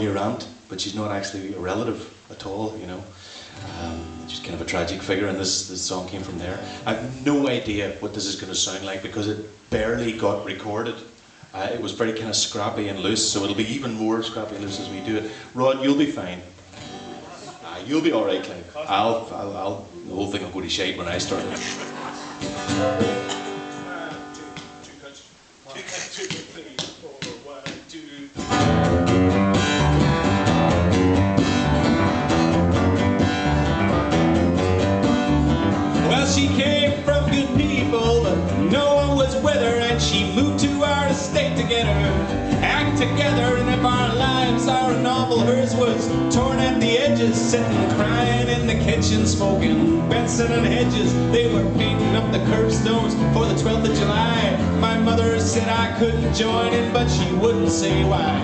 your aunt, but she's not actually a relative at all, you know. She's kind of a tragic figure, and this song came from there. I have no idea what this is going to sound like because it barely got recorded. It was very kind of scrappy and loose, so it'll be even more scrappy and loose as we do it. Rod, you'll be fine. You'll be all right, Clive. The whole thing will go to shite when I start it. She came from good people, but no one was with her, and she moved to our estate to get her act together. And if our lives are a novel, hers was torn at the edges, sitting crying in the kitchen, smoking Benson and Hedges. They were painting up the curbstones for the 12th of July. My mother said I couldn't join in, but she wouldn't say why.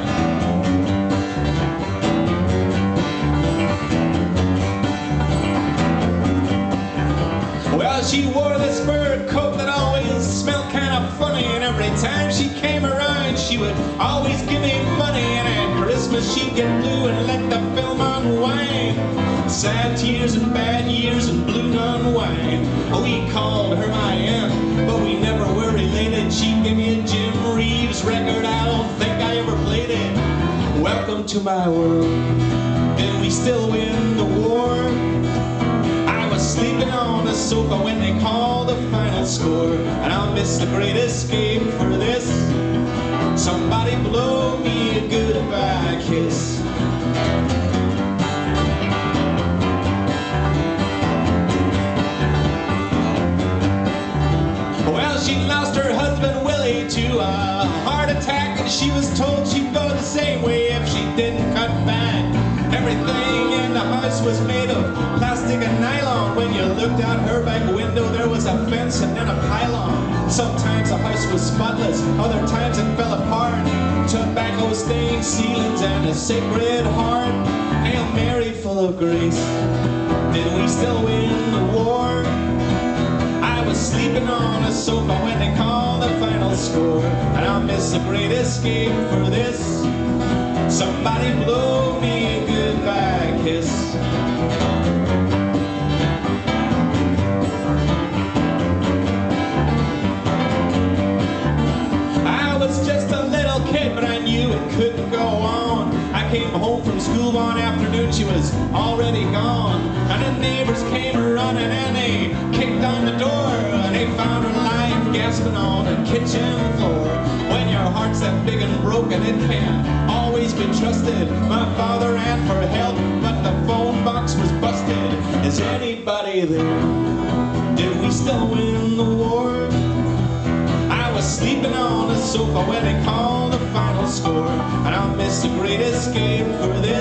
Well, she wore this fur coat that always smelled kind of funny, and every time she came around, she would always give me money. And at Christmas, she'd get blue and let the film unwind. Sad tears and bad years and blue unwind. We called her my aunt, but we never were related. She'd give me a Jim Reeves record, I don't think I ever played it. Welcome to my world. Did we still win the war? Sleeping on the sofa when they call the final score, and I'll miss the great escape for this. Somebody blow me a goodbye kiss. Well, she lost her husband Willie to a heart attack, and she was told she'd go the same way if she didn't cut back. Everything in the house was made of plastic and nylon. When you looked out her back window, there was a fence and then a pylon. Sometimes the house was spotless, other times it fell apart. Tobacco-stained ceilings and a sacred heart. Hail Mary, full of grace. Did we still win the war? I was sleeping on a sofa when they called the final score, and I'll miss the great escape for this. Somebody blow me a goodbye kiss. I was just a little kid, but I knew it couldn't go on. I came home from school one afternoon, she was already gone. And the neighbors came running and they kicked on the door, and they found her lying gasping on the kitchen floor. When your heart's that big and broken, it can't always be trusted. My father ran for help, but the phone box was busted. Is anybody there? Did we still win the war? I was sleeping on a sofa when they called the final score, and I'll miss the great escape for this.